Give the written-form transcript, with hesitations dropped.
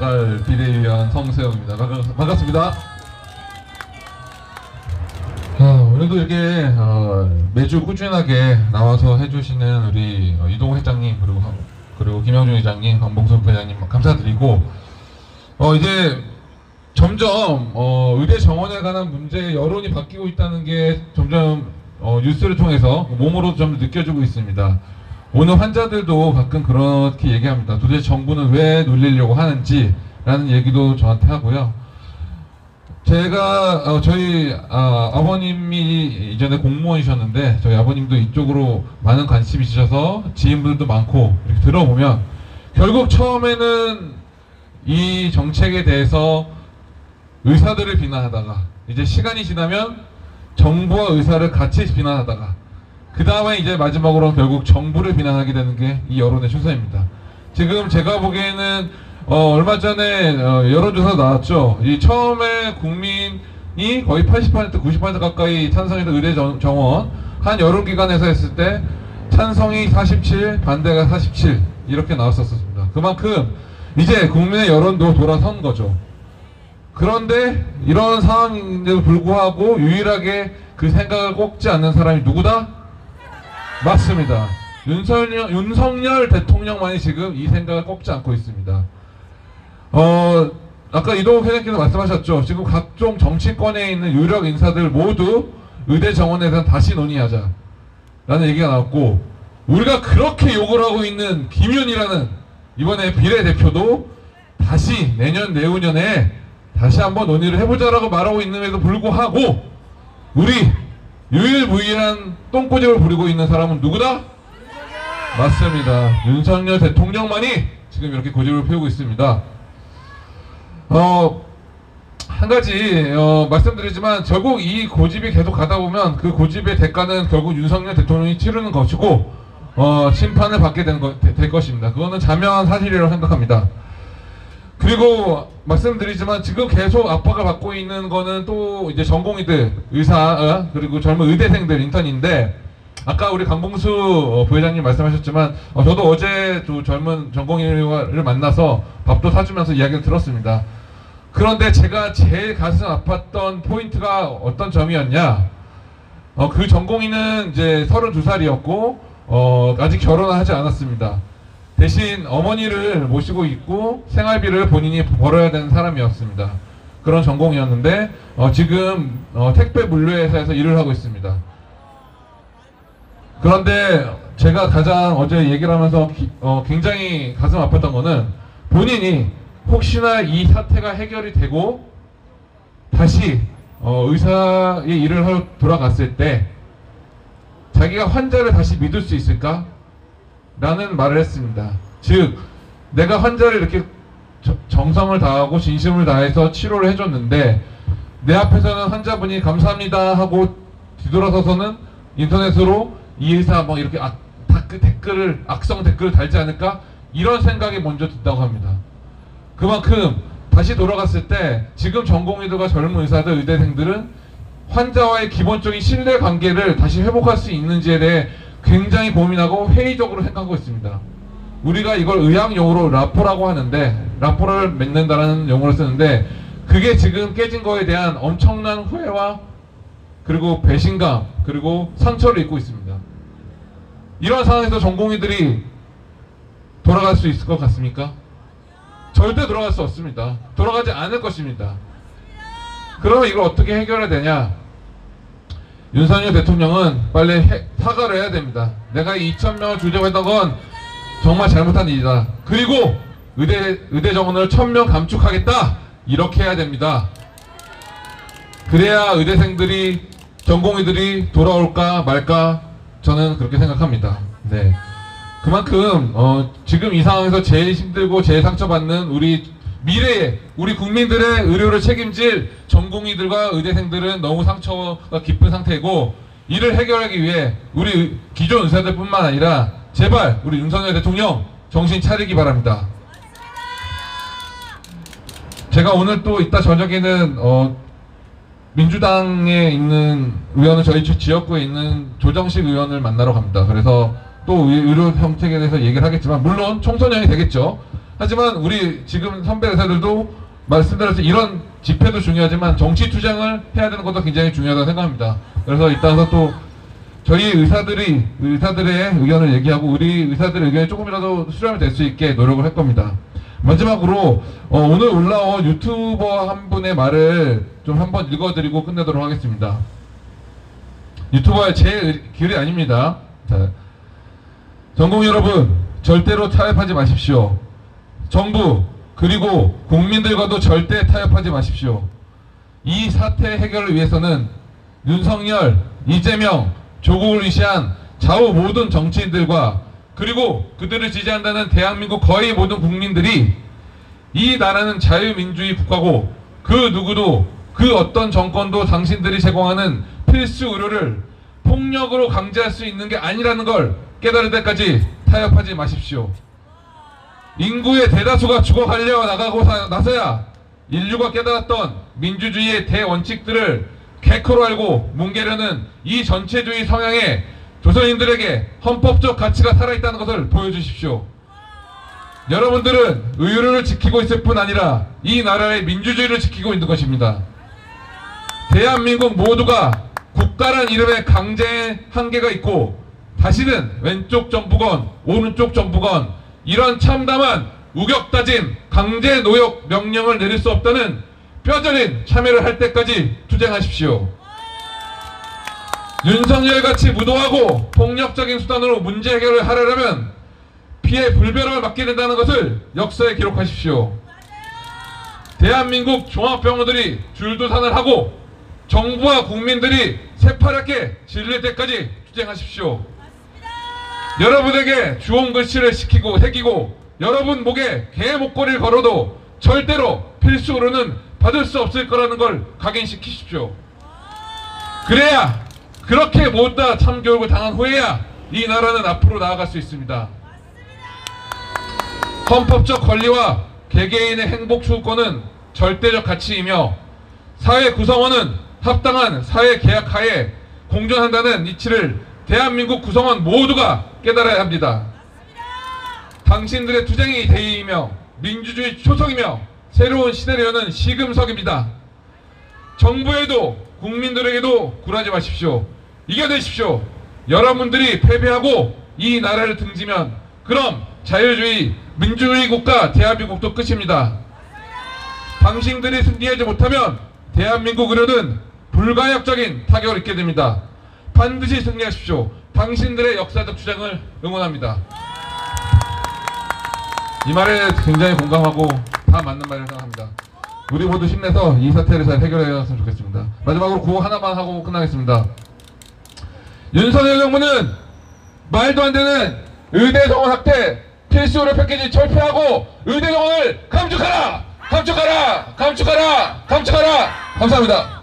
나갈 비대위원 성세웅입니다. 반갑습니다. 오늘도 이렇게 매주 꾸준하게 나와서 해주시는 우리 이동호 회장님 그리고 김영준 회장님, 강봉선 회장님 감사드리고 이제 점점 의대 정원에 관한 문제 여론이 바뀌고 있다는 게 점점 뉴스를 통해서 몸으로 좀 느껴지고 있습니다. 오늘 환자들도 가끔 그렇게 얘기합니다. 도대체 정부는 왜 놀리려고 하는지 라는 얘기도 저한테 하고요. 제가 저희 아버님이 이전에 공무원이셨는데 저희 아버님도 이쪽으로 많은 관심이 있으셔서 지인분들도 많고 이렇게 들어보면 결국 처음에는 이 정책에 대해서 의사들을 비난하다가 이제 시간이 지나면 정부와 의사를 같이 비난하다가 그 다음에 이제 마지막으로 결국 정부를 비난하게 되는 게 이 여론의 추세입니다. 지금 제가 보기에는 얼마 전에 여론조사 나왔죠. 이 처음에 국민이 거의 80% 90% 가까이 찬성했던 의대 정원 한 여론기관에서 했을 때 찬성이 47, 반대가 47 이렇게 나왔었습니다. 그만큼 이제 국민의 여론도 돌아선 거죠. 그런데 이런 상황인데도 불구하고 유일하게 그 생각을 꺾지 않는 사람이 누구다? 맞습니다. 윤석열 대통령만이 지금 이 생각을 꺾지 않고 있습니다. 아까 이동욱 회장님께서 말씀하셨죠. 지금 각종 정치권에 있는 유력 인사들 모두 의대 정원에 대해서 다시 논의하자 라는 얘기가 나왔고, 우리가 그렇게 욕을 하고 있는 김윤이라는 이번에 비례대표도 다시 내년 내후년에 다시 한번 논의를 해보자라고 말하고 있는데도 불구하고 우리 유일무이한 똥꼬집을 부리고 있는 사람은 누구다? 맞습니다. 윤석열 대통령만이 지금 이렇게 고집을 피우고 있습니다. 한 가지 말씀드리지만 결국 이 고집이 계속 가다 보면 그 고집의 대가는 결국 윤석열 대통령이 치르는 것이고 심판을 받게 될 것입니다. 그거는 자명한 사실이라고 생각합니다. 그리고 말씀드리지만 지금 계속 압박을 받고 있는 거는 또 이제 전공의들, 의사, 그리고 젊은 의대생들, 인턴인데 아까 우리 강봉수 부회장님 말씀하셨지만 저도 어제 젊은 전공의를 만나서 밥도 사주면서 이야기를 들었습니다. 그런데 제가 제일 가슴 아팠던 포인트가 어떤 점이었냐, 그 전공의는 이제 32살이었고 아직 결혼을 하지 않았습니다. 대신 어머니를 모시고 있고 생활비를 본인이 벌어야 되는 사람이었습니다. 그런 전공이었는데 지금 택배 물류회사에서 일을 하고 있습니다. 그런데 제가 가장 어제 얘기를 하면서 굉장히 가슴 아팠던 거는 본인이 혹시나 이 사태가 해결이 되고 다시 의사의 일을 하러 돌아갔을 때 자기가 환자를 다시 믿을 수 있을까? 라는 말을 했습니다. 즉 내가 환자를 이렇게 정성을 다하고 진심을 다해서 치료를 해줬는데 내 앞에서는 환자분이 감사합니다 하고 뒤돌아서서는 인터넷으로 이 의사 뭐 이렇게 악성 댓글을 달지 않을까? 이런 생각이 먼저 든다고 합니다. 그만큼 다시 돌아갔을 때 지금 전공의들과 젊은 의사들, 의대생들은 환자와의 기본적인 신뢰관계를 다시 회복할 수 있는지에 대해 굉장히 고민하고 회의적으로 생각하고 있습니다. 우리가 이걸 의학용어로 라포라고 하는데, 라포를 맺는다라는 용어를 쓰는데 그게 지금 깨진 거에 대한 엄청난 후회와 그리고 배신감 그리고 상처를 입고 있습니다. 이런 상황에서 전공의들이 돌아갈 수 있을 것 같습니까? 절대 돌아갈 수 없습니다. 돌아가지 않을 것입니다. 그러면 이걸 어떻게 해결해야 되냐? 윤석열 대통령은 빨리 사과를 해야 됩니다. 내가 2,000명을 주재했던 건 정말 잘못한 일이다. 그리고 의대 정원을 1,000명 감축하겠다. 이렇게 해야 됩니다. 그래야 의대생들이, 전공의들이 돌아올까 말까 저는 그렇게 생각합니다. 네. 그만큼 지금 이 상황에서 제일 힘들고 제일 상처받는 우리 미래에 우리 국민들의 의료를 책임질 전공의들과 의대생들은 너무 상처가 깊은 상태이고, 이를 해결하기 위해 우리 기존 의사들 뿐만 아니라 제발 우리 윤석열 대통령 정신 차리기 바랍니다. 제가 오늘 또 이따 저녁에는 민주당에 있는 의원은 저희 지역구에 있는 조정식 의원을 만나러 갑니다. 그래서 또 의료 정책에 대해서 얘기를 하겠지만 물론 총선형이 되겠죠. 하지만 우리 지금 선배 의사들도 말씀드렸듯이 이런 집회도 중요하지만 정치 투쟁을 해야 되는 것도 굉장히 중요하다고 생각합니다. 그래서 이따가서 또 저희 의사들의 의견을 얘기하고 우리 의사들의 의견이 조금이라도 수렴이 될 수 있게 노력을 할 겁니다. 마지막으로 오늘 올라온 유튜버 한 분의 말을 좀 한번 읽어드리고 끝내도록 하겠습니다. 유튜버의 제 글이 아닙니다. 자, 전국 여러분, 절대로 타협하지 마십시오. 정부 그리고 국민들과도 절대 타협하지 마십시오. 이 사태 해결을 위해서는 윤석열, 이재명, 조국을 위시한 좌우 모든 정치인들과 그리고 그들을 지지한다는 대한민국 거의 모든 국민들이 이 나라는 자유민주주의 국가고 그 누구도 그 어떤 정권도 당신들이 제공하는 필수 의료를 폭력으로 강제할 수 있는 게 아니라는 걸 깨달을 때까지 타협하지 마십시오. 인구의 대다수가 죽어가려 나가고 나서야 인류가 깨달았던 민주주의의 대원칙들을 개코로 알고 뭉개려는 이 전체주의 성향에 조선인들에게 헌법적 가치가 살아있다는 것을 보여주십시오. 여러분들은 의료를 지키고 있을 뿐 아니라 이 나라의 민주주의를 지키고 있는 것입니다. 대한민국 모두가 국가란 이름의 강제의 한계가 있고 다시는 왼쪽 정부건 오른쪽 정부건 이런 참담한 우격다짐 강제 노역 명령을 내릴 수 없다는 뼈저린 참여를 할 때까지 투쟁하십시오. 윤석열같이 무도하고 폭력적인 수단으로 문제 해결을 하려면 피해 불변함을 막게 된다는 것을 역사에 기록하십시오. 대한민국 종합병원들이 줄도산을 하고 정부와 국민들이 새파랗게 질릴 때까지 투쟁하십시오. 여러분에게 주홍 글씨를 시키고 새기고 여러분 목에 개 목걸이를 걸어도 절대로 필수로는 받을 수 없을 거라는 걸 각인시키십시오. 그래야 그렇게 못다 참교육을 당한 후에야 이 나라는 앞으로 나아갈 수 있습니다. 헌법적 권리와 개개인의 행복 추구권은 절대적 가치이며 사회 구성원은 합당한 사회 계약 하에 공존한다는 이치를 대한민국 구성원 모두가 깨달아야 합니다. 당신들의 투쟁이 대의이며 민주주의 초석이며 새로운 시대를 여는 시금석입니다. 정부에도 국민들에게도 굴하지 마십시오. 이겨내십시오. 여러분들이 패배하고 이 나라를 등지면 그럼 자유주의 민주주의 국가 대한민국도 끝입니다. 당신들이 승리하지 못하면 대한민국 의료는 불가역적인 타격을 입게 됩니다. 반드시 승리하십시오. 당신들의 역사적 주장을 응원합니다. 이 말에 굉장히 공감하고 다 맞는 말이라고 생각합니다. 우리 모두 힘내서 이 사태를 잘 해결해야 았으면 좋겠습니다. 마지막으로 구호 하나만 하고 끝나겠습니다. 윤석열 정부는 말도 안 되는 의대 정원 확대 필수 의료 패키지 철폐하고 의대 정원을 감축하라! 감축하라! 감축하라! 감축하라! 감사합니다.